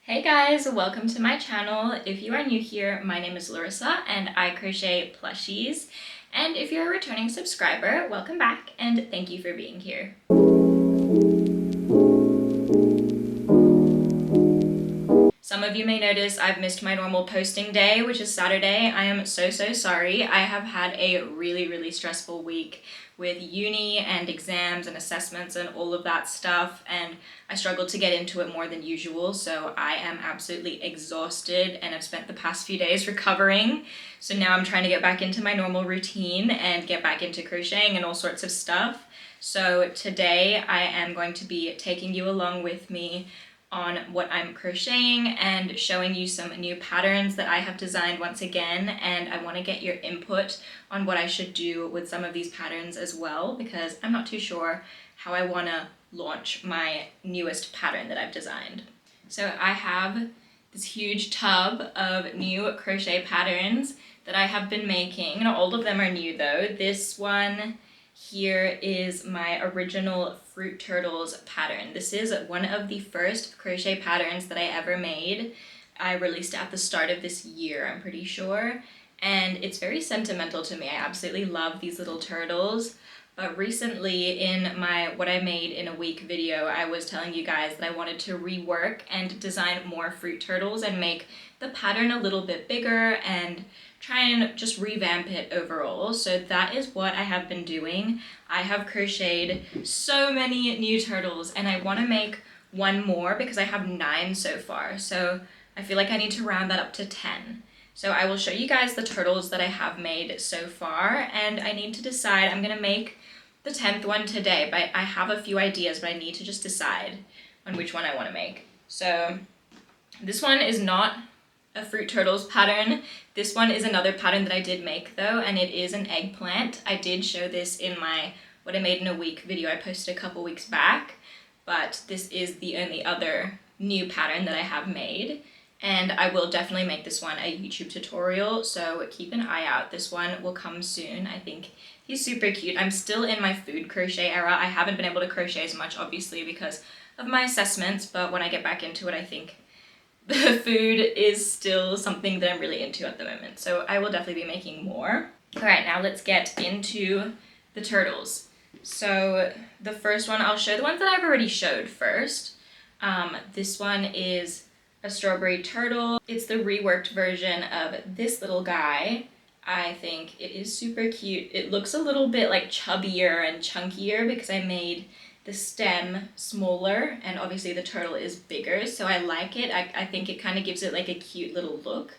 Hey guys, welcome to my channel. If you are new here, my name is Larissa and I crochet plushies. And if you're a returning subscriber, welcome back and thank you for being here. Some of you may notice I've missed my normal posting day, which is Saturday. I am so sorry. I have had a really stressful week with uni and exams and assessments and all of that stuff, and I struggled to get into it more than usual, so I am absolutely exhausted and I've spent the past few days recovering. So now I'm trying to get back into my normal routine and get back into crocheting and all sorts of stuff. So today I am going to be taking you along with me on what I'm crocheting and showing you some new patterns that I have designed once again, and I want to get your input on what I should do with some of these patterns as well, because I'm not too sure how I want to launch my newest pattern that I've designed. So I have this huge tub of new crochet patterns that I have been making. Not all of them are new though. This one here is my original Fruit Turtles pattern. This is one of the first crochet patterns that I ever made. I released it at the start of this year, I'm pretty sure, and it's very sentimental to me. I absolutely love these little turtles. But recently in my What I Made in a Week video, I was telling you guys that I wanted to rework and design more fruit turtles and make the pattern a little bit bigger and try and just revamp it overall. So that is what I have been doing. I have crocheted so many new turtles and I want to make one more because I have 9 so far. So I feel like I need to round that up to 10. So I will show you guys the turtles that I have made so far, and I need to decide. I'm gonna make the 10th one today, but I have a few ideas, but I need to just decide on which one I want to make. So this one is not a Fruit Turtles pattern. This one is another pattern that I did make though, and it is an eggplant. I did show this in my What I Made in a Week video I posted a couple weeks back, but this is the only other new pattern that I have made. And I will definitely make this one a YouTube tutorial, so keep an eye out. This one will come soon. I think he's super cute. I'm still in my food crochet era. I haven't been able to crochet as much, obviously, because of my assessments, but when I get back into it, I think the food is still something that I'm really into at the moment. So I will definitely be making more. All right, now let's get into the turtles. So the first one, I'll show the ones that I've already showed first. This one is a strawberry turtle. It's the reworked version of this little guy. I think it is super cute. It looks a little bit like chubbier and chunkier because I made the stem smaller and obviously the turtle is bigger, so I like it. I think it kind of gives it like a cute little look.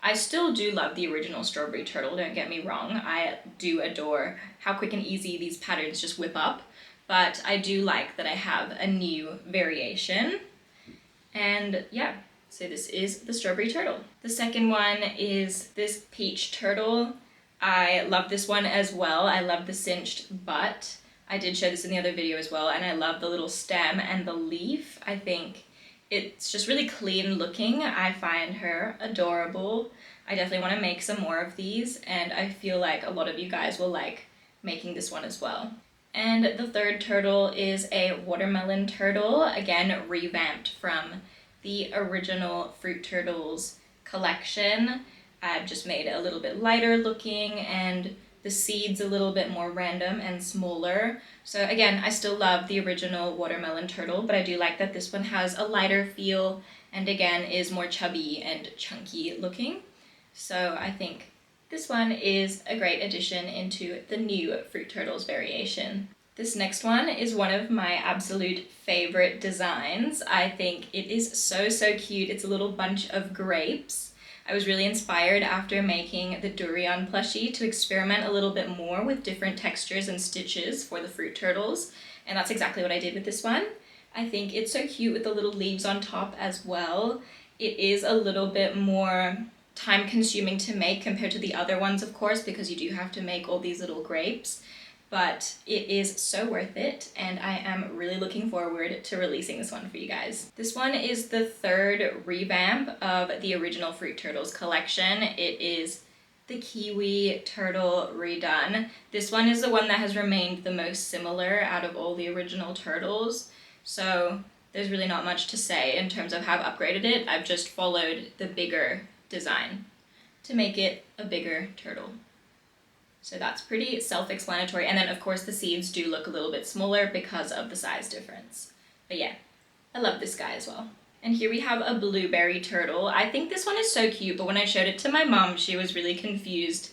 I still do love the original strawberry turtle, don't get me wrong. I do adore how quick and easy these patterns just whip up, but I do like that I have a new variation. And yeah, so this is the strawberry turtle. The second one is this peach turtle. I love this one as well. I love the cinched butt. I did show this in the other video as well, and I love the little stem and the leaf. I think it's just really clean looking. I find her adorable. I definitely want to make some more of these, and I feel like a lot of you guys will like making this one as well. And the third turtle is a watermelon turtle, again revamped from the original Fruit Turtles collection. I've just made it a little bit lighter looking and the seeds a little bit more random and smaller. So again, I still love the original watermelon turtle, but I do like that this one has a lighter feel and again is more chubby and chunky looking. So I think this one is a great addition into the new Fruit Turtles variation. This next one is one of my absolute favorite designs. I think it is so cute. It's a little bunch of grapes. I was really inspired after making the durian plushie to experiment a little bit more with different textures and stitches for the Fruit Turtles, and that's exactly what I did with this one. I think it's so cute with the little leaves on top as well. It is a little bit more time consuming to make compared to the other ones, of course, because you do have to make all these little grapes. But it is so worth it, and I am really looking forward to releasing this one for you guys. This one is the third revamp of the original Fruit Turtles collection. It is the kiwi turtle redone. This one is the one that has remained the most similar out of all the original turtles. So there's really not much to say in terms of how I've upgraded it. I've just followed the bigger design to make it a bigger turtle. So that's pretty self-explanatory. And then of course the seeds do look a little bit smaller because of the size difference. But yeah, I love this guy as well. And here we have a blueberry turtle. I think this one is so cute, but when I showed it to my mom, she was really confused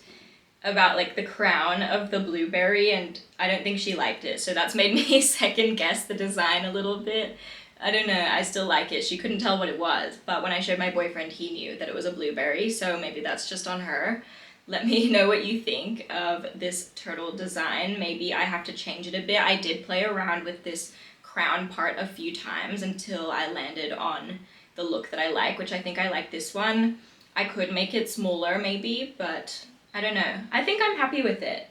about like the crown of the blueberry, and I don't think she liked it. So that's made me second guess the design a little bit. I don't know, I still like it. She couldn't tell what it was, but when I showed my boyfriend, he knew that it was a blueberry, so maybe that's just on her. Let me know what you think of this turtle design. Maybe I have to change it a bit. I did play around with this crown part a few times until I landed on the look that I like, which I think I like this one. I could make it smaller maybe, but I don't know. I think I'm happy with it,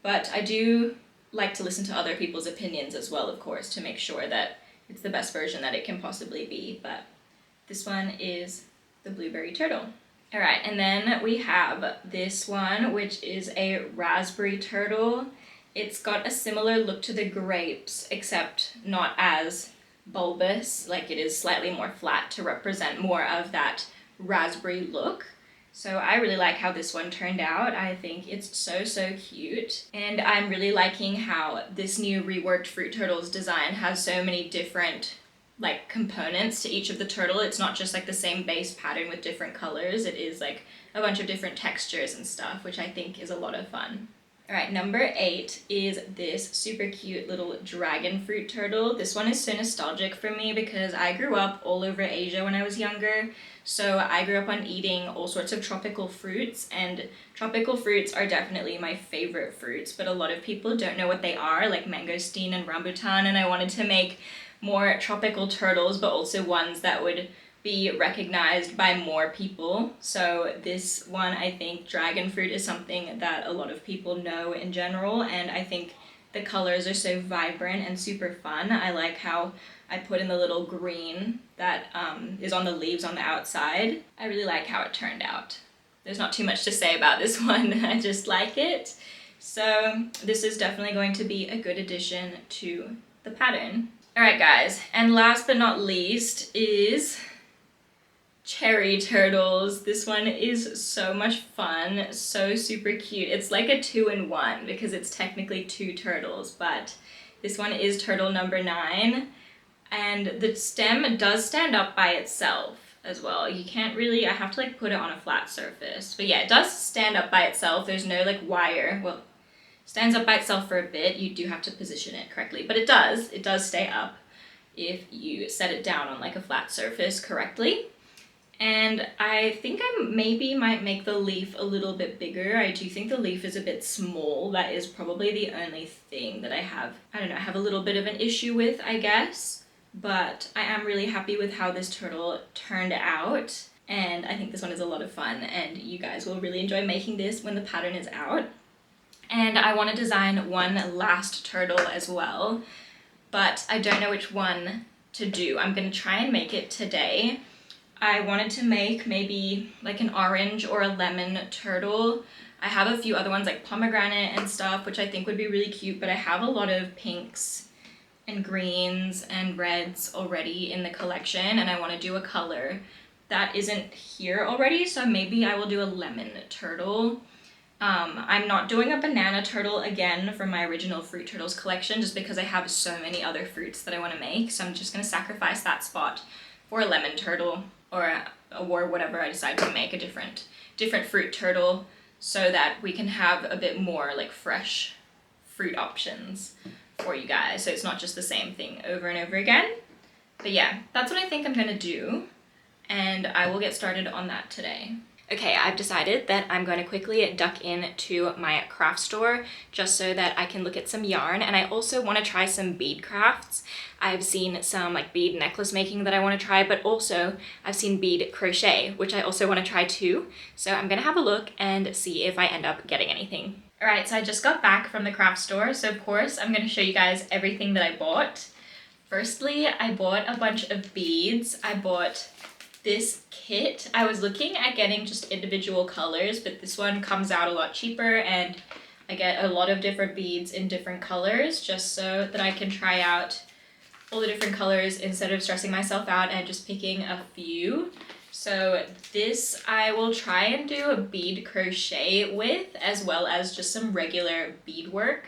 but I do like to listen to other people's opinions as well, of course, to make sure that it's the best version that it can possibly be. But this one is the blueberry turtle. All right, and then we have this one, which is a raspberry turtle. It's got a similar look to the grapes, except not as bulbous, like it is slightly more flat to represent more of that raspberry look. So I really like how this one turned out. I think it's so, so cute. And I'm really liking how this new reworked Fruit Turtles design has so many different like components to each of the turtle. It's not just like the same base pattern with different colors. It is like a bunch of different textures and stuff, which I think is a lot of fun. All right, number 8 is this super cute little dragon fruit turtle. This one is so nostalgic for me because I grew up all over Asia when I was younger. So I grew up on eating all sorts of tropical fruits, and tropical fruits are definitely my favorite fruits, but a lot of people don't know what they are, like mangosteen and rambutan, and I wanted to make more tropical turtles, but also ones that would be recognized by more people. So this one, I think dragon fruit is something that a lot of people know in general, and I think the colors are so vibrant and super fun. I like how I put in the little green that is on the leaves on the outside. I really like how it turned out. There's not too much to say about this one, I just like it. So this is definitely going to be a good addition to the pattern. All right guys, and last but not least is cherry turtles. This one is so much fun, so super cute. It's like a 2-in-1 because it's technically 2 turtles, but this one is turtle number 9, and the stem does stand up by itself as well. You can't really, I have to like put it on a flat surface, but yeah, it does stand up by itself. There's no like wire. Well, stands up by itself for a bit. You do have to position it correctly, but it does stay up if you set it down on like a flat surface correctly. And I think I maybe might make the leaf a little bit bigger. I do think the leaf is a bit small. That is probably the only thing that I have a little bit of an issue with, I guess. But I am really happy with how this turtle turned out. And I think this one is a lot of fun, and you guys will really enjoy making this when the pattern is out. And I want to design one last turtle as well, but I don't know which one to do. I'm going to try and make it today. I wanted to make maybe like an orange or a lemon turtle. I have a few other ones like pomegranate and stuff, which I think would be really cute, but I have a lot of pinks and greens and reds already in the collection, and I want to do a color that isn't here already, so maybe I will do a lemon turtle. I'm not doing a banana turtle again from my original Fruit Turtles collection just because I have so many other fruits that I want to make, so I'm just going to sacrifice that spot for a lemon turtle, or whatever I decide to make, a different fruit turtle, so that we can have a bit more like fresh fruit options for you guys, so it's not just the same thing over and over again. But yeah, that's what I think I'm going to do, and I will get started on that today. Okay, I've decided that I'm going to quickly duck into my craft store just so that I can look at some yarn, and I also want to try some bead crafts. I've seen some like bead necklace making that I want to try, but also I've seen bead crochet, which I also want to try too. So I'm going to have a look and see if I end up getting anything. All right, so I just got back from the craft store, so of course I'm going to show you guys everything that I bought. Firstly, I bought a bunch of beads. I bought this kit. I was looking at getting just individual colors, but this one comes out a lot cheaper, and I get a lot of different beads in different colors just so that I can try out all the different colors instead of stressing myself out and just picking a few. So this I will try and do a bead crochet with, as well as just some regular beadwork.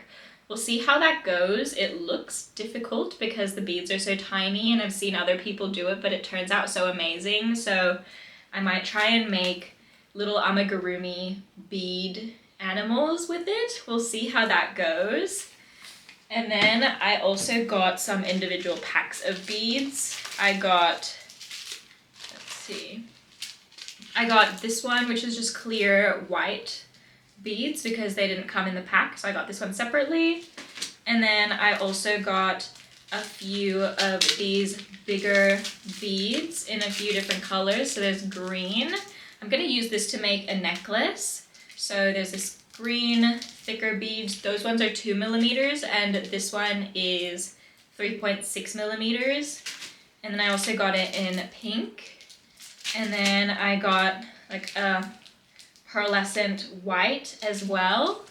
We'll see how that goes. It looks difficult because the beads are so tiny and I've seen other people do it, but it turns out so amazing. So I might try and make little amigurumi bead animals with it. We'll see how that goes. And then I also got some individual packs of beads. I got this one, which is just clear white beads because they didn't come in the pack, so I got this one separately. And then I also got a few of these bigger beads in a few different colors. So there's green. I'm going to use this to make a necklace. So there's this green thicker beads. Those ones are 2 millimeters and this one is 3.6 millimeters. And then I also got it in pink. And then I got like a pearlescent white as well.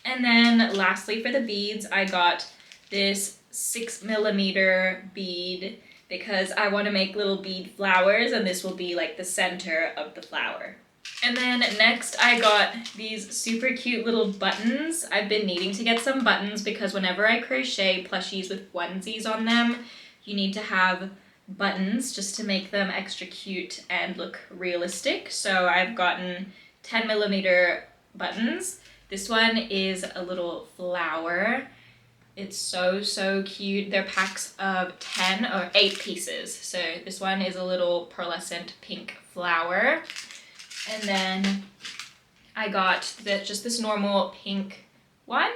And then lastly for the beads, I got this 6 millimeter bead because I want to make little bead flowers and this will be like the center of the flower. And then next I got these super cute little buttons. I've been needing to get some buttons because whenever I crochet plushies with onesies on them, you need to have buttons just to make them extra cute and look realistic. So I've gotten 10 millimeter buttons. This one is a little flower. It's so cute. They're packs of 10 or 8 pieces. So this one is a little pearlescent pink flower. And then I got just this normal pink one.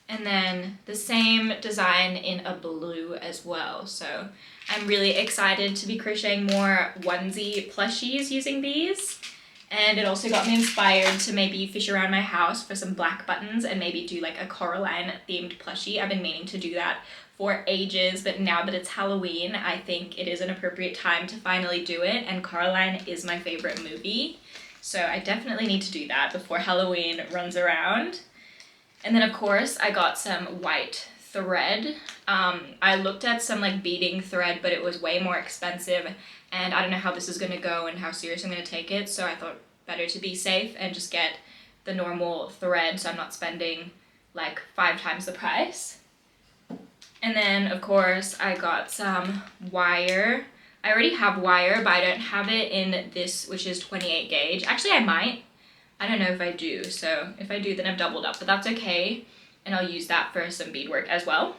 And then the same design in a blue as well. So I'm really excited to be crocheting more onesie plushies using these. And it also got me inspired to maybe fish around my house for some black buttons and maybe do like a Coraline themed plushie. I've been meaning to do that for ages, but now that it's Halloween, I think it is an appropriate time to finally do it. And Coraline is my favorite movie. So I definitely need to do that before Halloween runs around. And then of course I got some white thread. I looked at some like beading thread, but it was way more expensive and I don't know how this is gonna go and how serious I'm gonna take it. So I thought better to be safe and just get the normal thread so I'm not spending like 5 times the price. And then of course I got some wire. I already have wire, but I don't have it in this, which is 28 gauge. Actually I might. I don't know if I do, so if I do then I've doubled up, but that's okay. And I'll use that for some beadwork as well.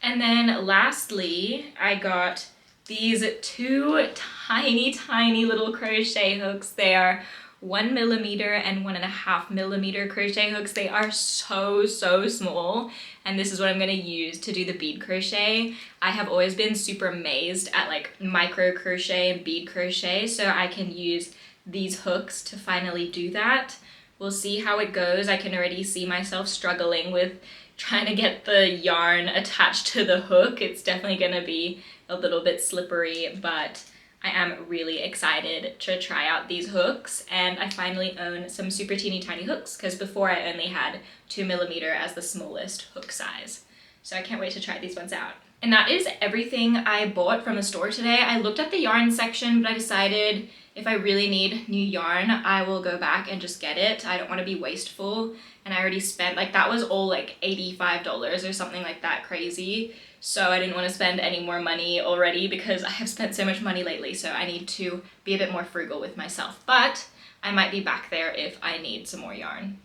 And then lastly, I got these 2 tiny little crochet hooks. They are 1 millimeter and 1.5 millimeter crochet hooks. They are so small. And this is what I'm gonna use to do the bead crochet. I have always been super amazed at like micro crochet and bead crochet, so I can use these hooks to finally do that. We'll see how it goes. I can already see myself struggling with trying to get the yarn attached to the hook. It's definitely gonna be a little bit slippery, but I am really excited to try out these hooks. And I finally own some super teeny tiny hooks because before I only had 2 millimeter as the smallest hook size. So I can't wait to try these ones out. And that is everything I bought from the store today. I looked at the yarn section, but I decided if I really need new yarn, I will go back and just get it. I don't want to be wasteful. And I already spent, like that was all like $85 or something like that crazy. So I didn't want to spend any more money already because I have spent so much money lately. So I need to be a bit more frugal with myself. But I might be back there if I need some more yarn.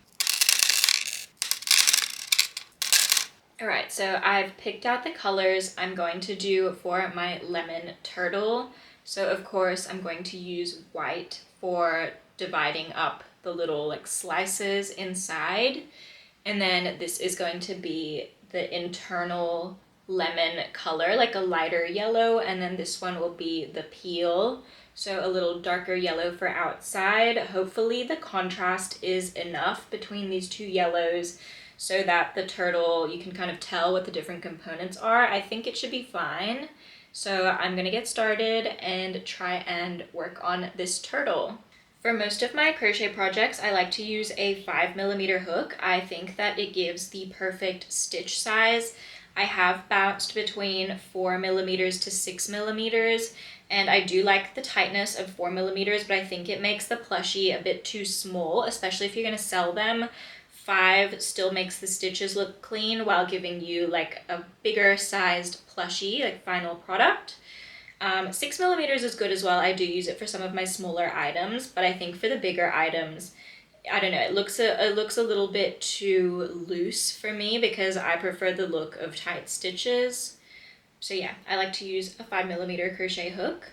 Alright, so I've picked out the colors I'm going to do for my lemon turtle. So of course I'm going to use white for dividing up the little like slices inside. And then this is going to be the internal lemon color, like a lighter yellow. And then this one will be the peel. So a little darker yellow for outside. Hopefully the contrast is enough between these 2 yellows so that the turtle, you can kind of tell what the different components are. I think it should be fine. So I'm gonna get started and try and work on this turtle. For most of my crochet projects, I like to use a 5 millimeter hook. I think that it gives the perfect stitch size. I have bounced between 4mm to 6mm, and I do like the tightness of 4mm, but I think it makes the plushie a bit too small, especially if you're going to sell them. 5 still makes the stitches look clean while giving you like a bigger sized plushie, like final product. 6mm is good as well. I do use it for some of my smaller items, but I think for the bigger items, I don't know, it looks a little bit too loose for me because I prefer the look of tight stitches. So yeah, I like to use a 5mm crochet hook.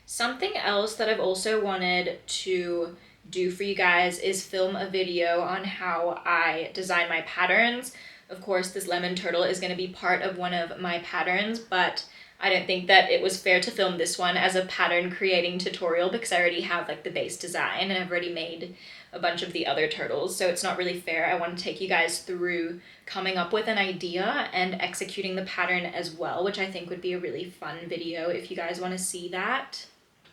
Something else that I've also wanted to do for you guys is film a video on how I design my patterns. Of course, this lemon turtle is going to be part of one of my patterns, but I don't think that it was fair to film this one as a pattern creating tutorial because I already have like the base design and I've already made a bunch of the other turtles, so it's not really fair. I want to take you guys through coming up with an idea and executing the pattern as well, which I think would be a really fun video if you guys want to see that.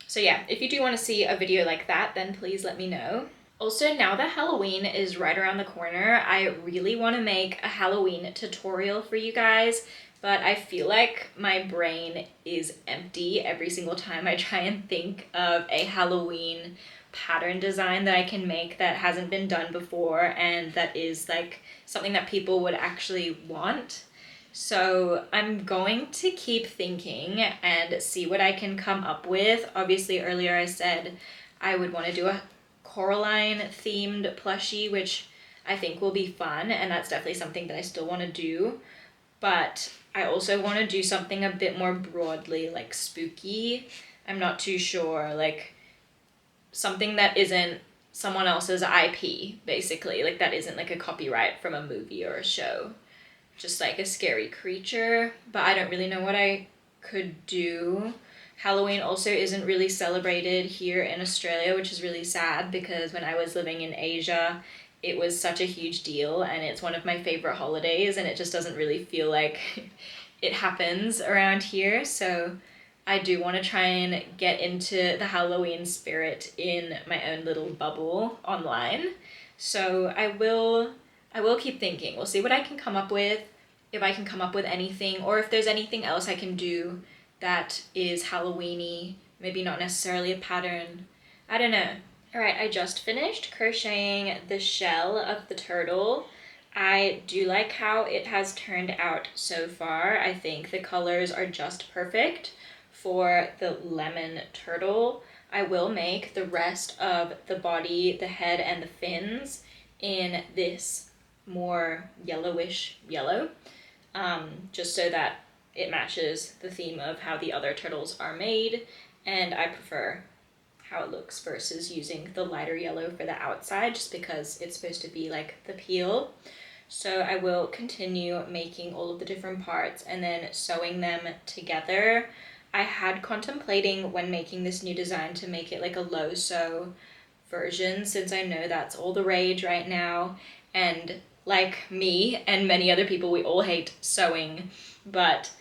So yeah, if you do want to see a video like that, then please let me know. Also, now that Halloween is right around the corner, I really want to make a Halloween tutorial for you guys, but I feel like my brain is empty every single time I try and think of a Halloween pattern design that I can make that hasn't been done before and that is like something that people would actually want. So I'm going to keep thinking and see what I can come up with. Obviously, earlier I said I would want to do a Coraline themed plushie, which I think will be fun, and that's definitely something that I still want to do. But I also want to do something a bit more broadly, like spooky. I'm not too sure, like something that isn't someone else's IP, basically. Like that isn't like a copyright from a movie or a show. Just like a scary creature, but I don't really know what I could do. Halloween also isn't really celebrated here in Australia, which is really sad because when I was living in Asia, it was such a huge deal and it's one of my favorite holidays and it just doesn't really feel like it happens around here. So I do want to try and get into the Halloween spirit in my own little bubble online. So I will keep thinking. We'll see what I can come up with, if I can come up with anything, or if there's anything else I can do that is Halloween-y, maybe not necessarily a pattern. I don't know. Alright, I just finished crocheting the shell of the turtle. I do like how it has turned out so far. I think the colors are just perfect for the lemon turtle. I will make the rest of the body, the head, and the fins in this more yellowish yellow, just so that it matches the theme of how the other turtles are made, and I prefer how it looks versus using the lighter yellow for the outside just because it's supposed to be like the peel. So I will continue making all of the different parts and then sewing them together. I had contemplating when making this new design to make it like a low sew version since I know that's all the rage right now, and like me and many other people, we all hate sewing, but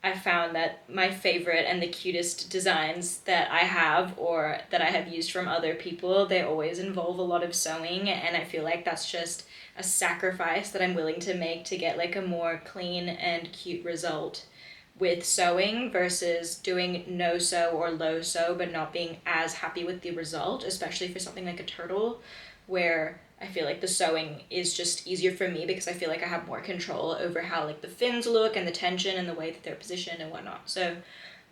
I found that my favorite and the cutest designs that I have or that I have used from other people, they always involve a lot of sewing, and I feel like that's just a sacrifice that I'm willing to make to get like a more clean and cute result with sewing versus doing no sew or low sew but not being as happy with the result, especially for something like a turtle where I feel like the sewing is just easier for me because I feel like I have more control over how like the fins look and the tension and the way that they're positioned and whatnot. So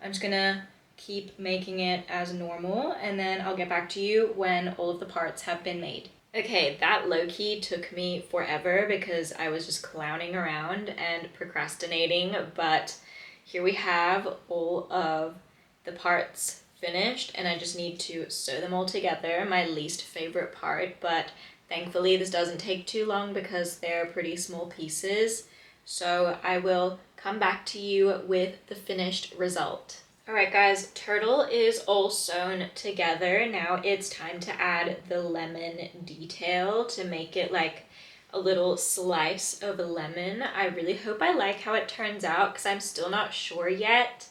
I'm just gonna keep making it as normal and then I'll get back to you when all of the parts have been made. Okay, that low-key took me forever because I was just clowning around and procrastinating, but here we have all of the parts finished and I just need to sew them all together, my least favorite part, but thankfully this doesn't take too long because they're pretty small pieces. So I will come back to you with the finished result. Alright guys, turtle is all sewn together. Now it's time to add the lemon detail to make it like a little slice of a lemon. I really hope I like how it turns out because I'm still not sure yet.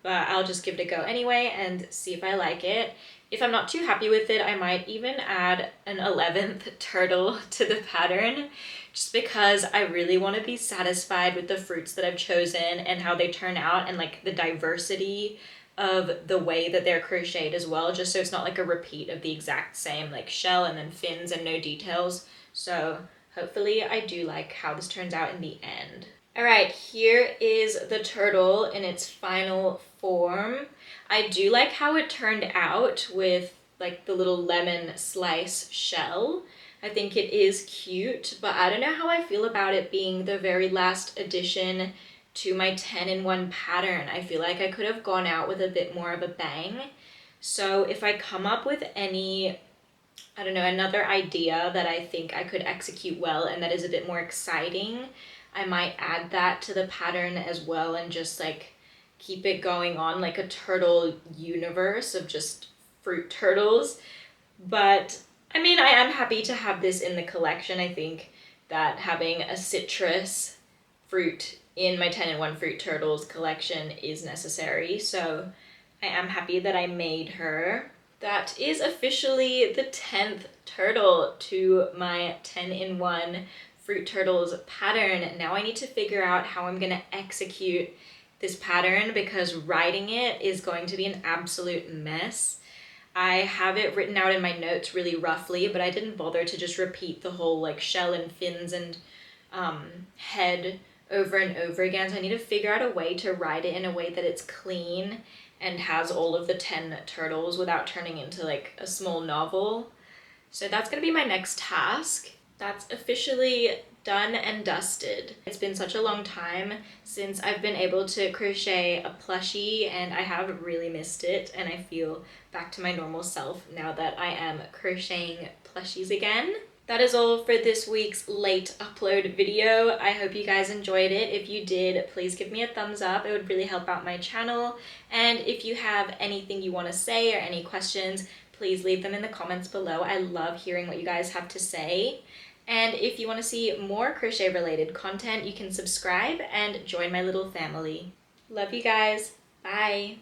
but I'll just give it a go anyway and see if I like it. If I'm not too happy with it, I might even add an 11th turtle to the pattern, just because I really want to be satisfied with the fruits that I've chosen and how they turn out, and like the diversity of the way that they're crocheted as well, just so it's not like a repeat of the exact same like shell and then fins and no details. So hopefully I do like how this turns out in the end. All right, here is the turtle in its final form. I do like how it turned out with like the little lemon slice shell. I think it is cute, but I don't know how I feel about it being the very last addition to my 10-in-1 pattern. I feel like I could have gone out with a bit more of a bang. So if I come up with any, I don't know, another idea that I think I could execute well and that is a bit more exciting, I might add that to the pattern as well and just like keep it going on like a turtle universe of just fruit turtles. But I mean, I am happy to have this in the collection. I think that having a citrus fruit in my 10-in-1 fruit turtles collection is necessary. So I am happy that I made her. That is officially the 10th turtle to my 10-in-1 fruit turtles pattern. Now I need to figure out how I'm gonna execute this pattern, because writing it is going to be an absolute mess. I have it written out in my notes really roughly, but I didn't bother to just repeat the whole like shell and fins and head over and over again. So I need to figure out a way to write it in a way that it's clean and has all of the 10 turtles without turning into like a small novel. So that's gonna be my next task. That's officially done and dusted. It's been such a long time since I've been able to crochet a plushie, and I have really missed it, and I feel back to my normal self now that I am crocheting plushies again. That is all for this week's late upload video. I hope you guys enjoyed it. If you did, please give me a thumbs up. It would really help out my channel. And if you have anything you want to say or any questions, please leave them in the comments below. I love hearing what you guys have to say. And if you want to see more crochet related content, you can subscribe and join my little family. Love you guys. Bye.